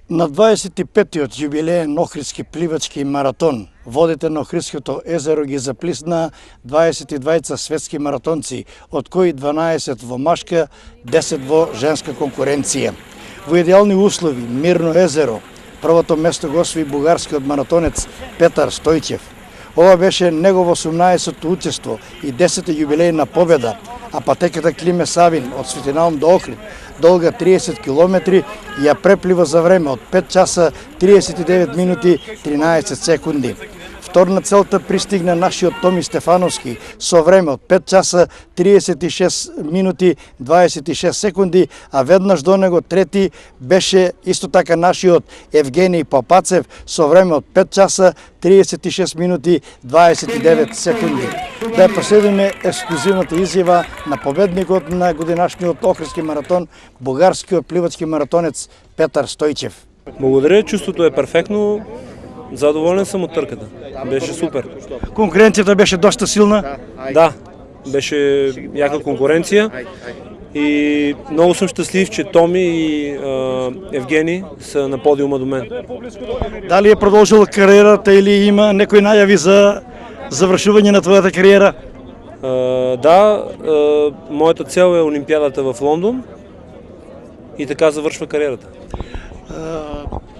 На 25-тиот јубилеен Охридски пливачки маратон водите на Охридското езеро ги заплисна 22 светски маратонци, од кои 12 во машка, 10 во женска конкуренција. Во идеални услови, мирно езеро, првото место го освои бугарскиот маратонец Петар Стојчев. Ова беше негово 18-то учество и 10-та јубилејна победа, а патеката Климе Савин од Светинаум до Охрид, долга 30 километри, ја преплива за време од 5 часа 39 минути 13 секунди. Втор на целта пристигна нашиот Томи Стефановски со време од 5 часа 36 минути 26 секунди, а веднаш до него трети беше исто така нашиот Евгений Попацев со време од 5 часа 36 минути 29 секунди. Да ја проследиме ексклузивната изјава на победникот на годинашниот Охридски маратон, бугарскиот пливачки маратонец Петар Стојчев. Благодаря, чувството е перфектно. Задоволен съм от трката. Беше супер. Конкуренцията беше доста силна? Да, беше яка конкуренция и много съм щастлив, че Томи и Евгений са на подиума до мен. Дали е продължила кариерата или има некои најави за завршување на твоята кариера? Да, моята цел е Олимпиадата в Лондон и така завършва кариерата.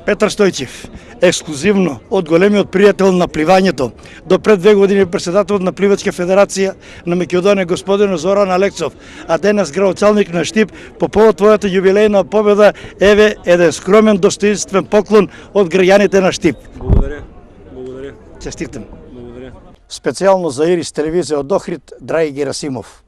Петар Стојчев, ексклузивно од големиот пријател на пливањето, до пред 2 години председател на Пливачка федерација на Македонија господин Зоран Алексов, а денес градоначалник на Штип, по повод твојата јубилејна победа, еве еден скромен достоинствен поклон од граѓаните на Штип. Благодаря. Благодаря. Честитам. Благодаря. Специјално за Ирис телевизија од Охрид, Драги Герасимов.